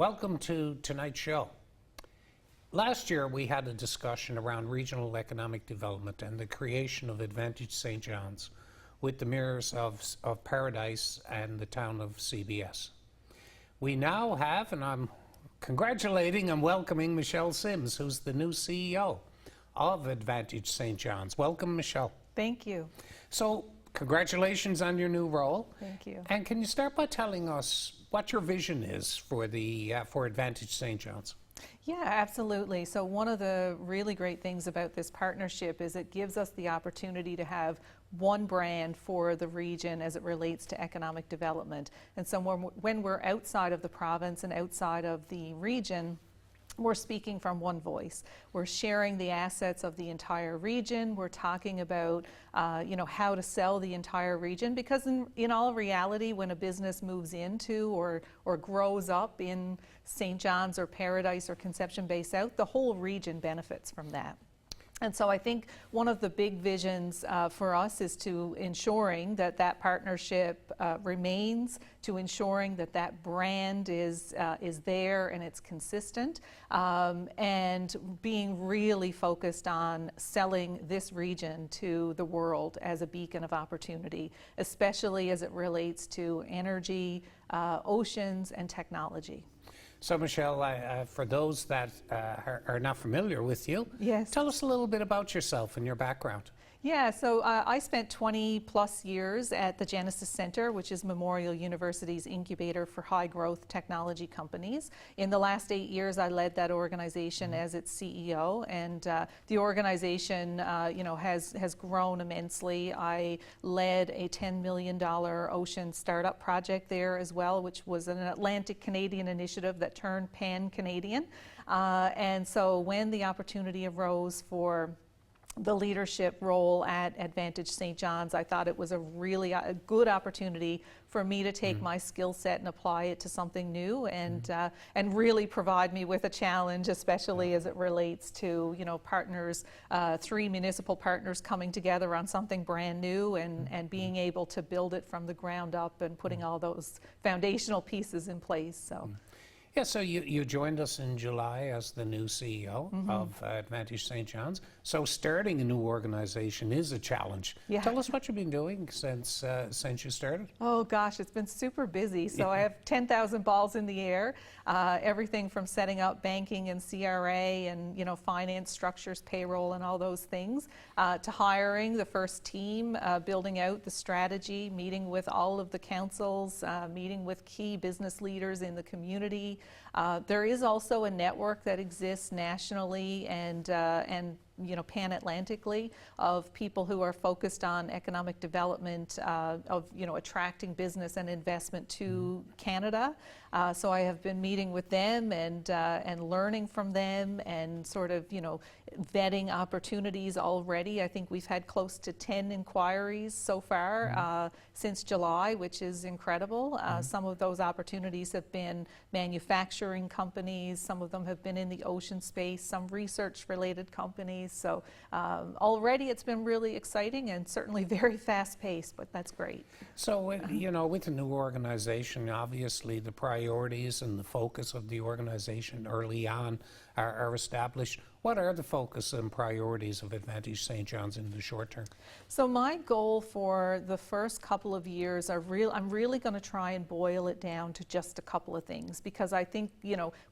Welcome to tonight's show. Last year we had a discussion around regional economic development and the creation of Advantage St. John's with the mayors of Paradise and the town of CBS. We now have, and I'm congratulating and welcoming Michelle Sims, who's the new CEO of Advantage St. John's. Welcome, Michelle. Thank you. So, congratulations on your new role. Thank you. And can you start by telling us what your vision is for for Advantage St. John's? Yeah, absolutely. So one of the really great things about this partnership is it gives us the opportunity to have one brand for the region as it relates to economic development. And so when we're outside of the province and outside of the region, we're speaking from one voice. We're sharing the assets of the entire region. We're talking about, how to sell the entire region, because in all reality, when a business moves into or grows up in St. John's or Paradise or Conception Bay South, the whole region benefits from that. And so I think one of the big visions for us is to ensuring that that partnership remains, to ensuring that that brand is there and it's consistent, and being really focused on selling this region to the world as a beacon of opportunity, especially as it relates to energy, oceans, and technology. So, Michelle, for those that are not familiar with you, yes, tell us a little bit about yourself and your background. Yeah, so I spent 20 plus years at the Genesis Center, which is Memorial University's incubator for high growth technology companies. In the last 8 years, I led that organization as its CEO, and the organization has grown immensely. I led a $10 million ocean startup project there as well, which was an Atlantic Canadian initiative that turned pan-Canadian. And so when the opportunity arose for the leadership role at Advantage St. John's, I thought it was a really good opportunity for me to take my skill set and apply it to something new, and really provide me with a challenge, especially as it relates to partners, 3 municipal partners coming together on something brand new, and being able to build it from the ground up and putting all those foundational pieces in place. So. Yeah, so you joined us in July as the new CEO of Advantage St. John's. So starting a new organization is a challenge. Yeah. Tell us what you've been doing since you started. Oh gosh, it's been super busy. So I have 10,000 balls in the air. Everything from setting up banking and CRA and finance structures, payroll, and all those things, to hiring the first team, building out the strategy, meeting with all of the councils, meeting with key business leaders in the community. There is also a network that exists nationally and pan-Atlantically of people who are focused on economic development, of attracting business and investment to Canada. So I have been meeting with them and learning from them and sort of vetting opportunities already. I think we've had close to 10 inquiries so far since July, which is incredible. Some of those opportunities have been manufacturing companies, some of them have been in the ocean space, some research-related companies. So already it's been really exciting and certainly very fast-paced, but that's great. So, with the new organization, obviously the priorities and the focus of the organization early on are established. What are the focus and priorities of Advantage St. John's in the short term? So my goal for the first couple of years I'm really going to try and boil it down to just a couple of things, because I think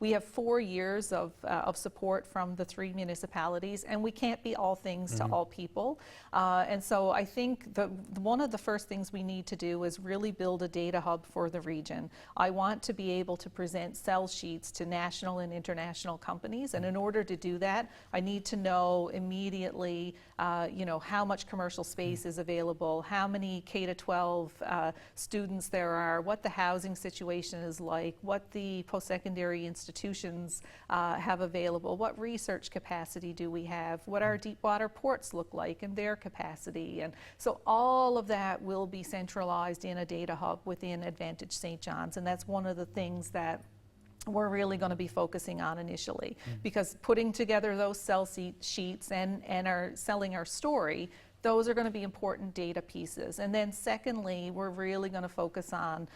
we have 4 years of support from the 3 municipalities, and we can't be all things to all people. And so I think one of the first things we need to do is really build a data hub for the region. I want to be able to present sell sheets to national and international companies, and in order to do that, I need to know immediately, how much commercial space is available, how many K-12 students there are, what the housing situation is like, what the post-secondary institutions have available, what research capacity do we have, what our deep water ports look like and their capacity. And so all of that will be centralized in a data hub within Advantage St. John's, and that's one of the things that we're really going to be focusing on initially, because putting together those sell sheets and selling our story, those are going to be important data pieces. And then secondly, we're really going to focus on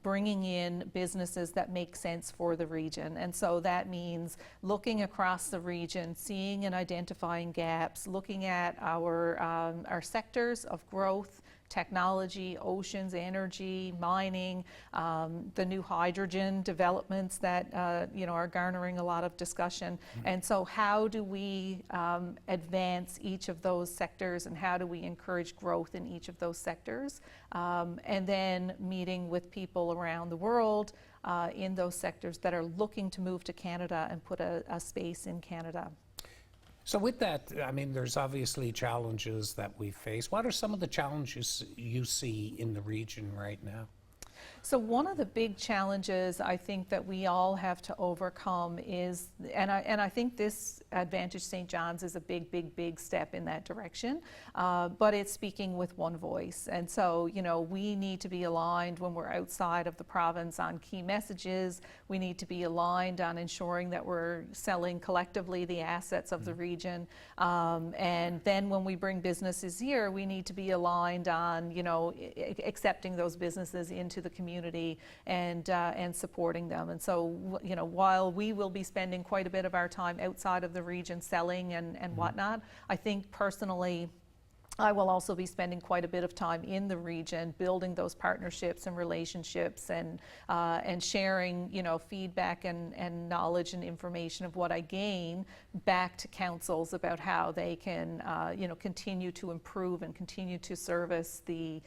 bringing in businesses that make sense for the region. And so that means looking across the region, seeing and identifying gaps, looking at our sectors of growth, technology, oceans, energy, mining, the new hydrogen developments that are garnering a lot of discussion. And so how do we advance each of those sectors, and how do we encourage growth in each of those sectors? And then meeting with people around the world in those sectors that are looking to move to Canada and put a space in Canada. So with that, I mean, there's obviously challenges that we face. What are some of the challenges you see in the region right now? So one of the big challenges I think that we all have to overcome is, and I think this Advantage St. John's is a big step in that direction, but it's speaking with one voice. And so, we need to be aligned when we're outside of the province on key messages. We need to be aligned on ensuring that we're selling collectively the assets of the region. And then when we bring businesses here, we need to be aligned on, accepting those businesses into the community and supporting them. And so, while we will be spending quite a bit of our time outside of the region selling and whatnot, I think personally, I will also be spending quite a bit of time in the region, building those partnerships and relationships, and sharing, feedback and knowledge and information of what I gain back to councils about how they can, continue to improve and continue to service the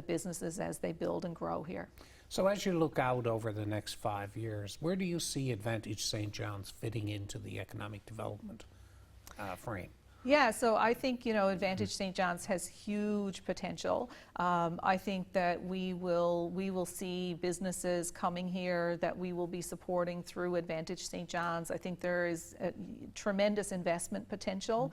businesses as they build and grow here. So as you look out over the next 5 years, where do you see Advantage St. John's fitting into the economic development frame? Yeah, so I think, Advantage St. John's has huge potential. I think that we will see businesses coming here that we will be supporting through Advantage St. John's. I think there is a tremendous investment potential.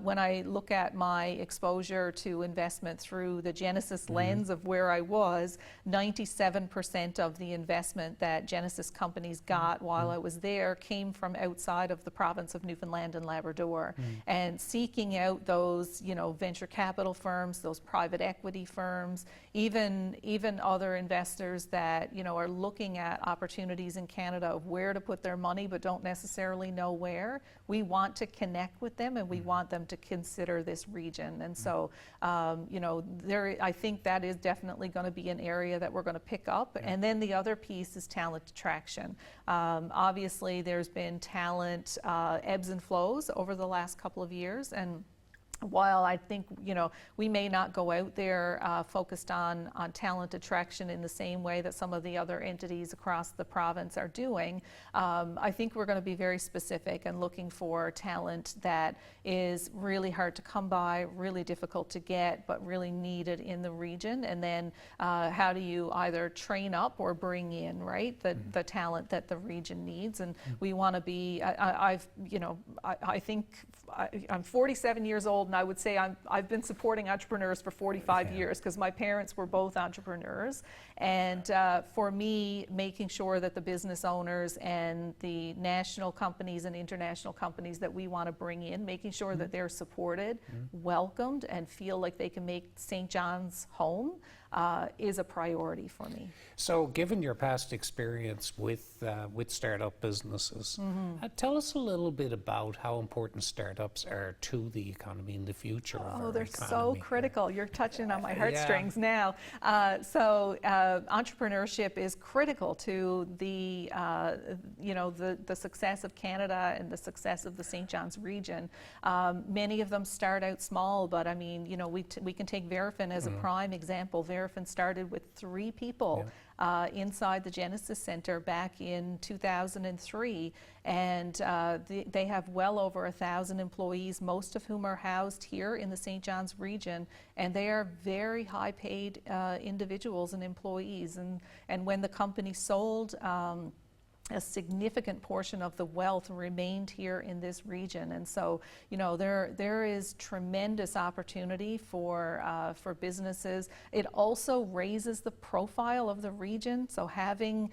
When I look at my exposure to investment through the Genesis lens of where I was, 97% of the investment that Genesis companies got while I was there came from outside of the province of Newfoundland and Labrador. And seeking out those, venture capital firms, those private equity firms, even other investors that, are looking at opportunities in Canada of where to put their money but don't necessarily know where. We want to connect with them, and we want them to consider this region. And so, I think that is definitely going to be an area that we're going to pick up. Yeah. And then the other piece is talent attraction. Obviously, there's been talent ebbs and flows over the last couple of years, and while I think, we may not go out there focused on talent attraction in the same way that some of the other entities across the province are doing, I think we're going to be very specific and looking for talent that is really hard to come by, really difficult to get, but really needed in the region. And then how do you either train up or bring in, right, the talent that the region needs? And we want to be, I think I'm 47 years old, and I would say I've been supporting entrepreneurs for 45 years because my parents were both entrepreneurs. And for me, making sure that the business owners and the national companies and international companies that we want to bring in, making sure that they're supported, welcomed, and feel like they can make St. John's home is a priority for me. So given your past experience with startup businesses, tell us a little bit about how important startups are to the economy in the future of our they're economy. So critical. You're touching on my heartstrings now. So entrepreneurship is critical to the success of Canada and the success of the St. John's region. Many of them start out small, but I mean, we can take Verifin as a prime example. Verifin started with 3 people. Inside the Genesis Center back in 2003, and they have well over 1,000 employees, most of whom are housed here in the St. John's region, and they are very high-paid individuals and employees. And when the company sold, a significant portion of the wealth remained here in this region. And so, there is tremendous opportunity for businesses. It also raises the profile of the region. So having,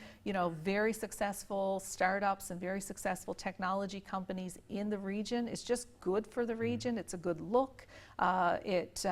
very successful startups and very successful technology companies in the region is just good for the region. It's a good look. It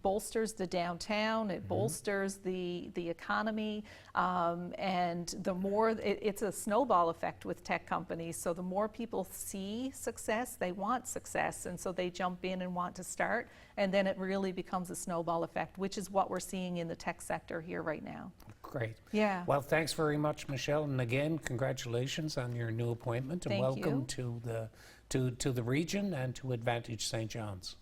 bolsters the downtown, it bolsters the economy, and the more, it's a snowball effect with tech companies, so the more people see success, they want success, and so they jump in and want to start, and then it really becomes a snowball effect, which is what we're seeing in the tech sector here right now. Great. Yeah. Well, thanks very much, Michelle, and again, congratulations on your new appointment, and Thank welcome you. to the region and to Advantage St. John's.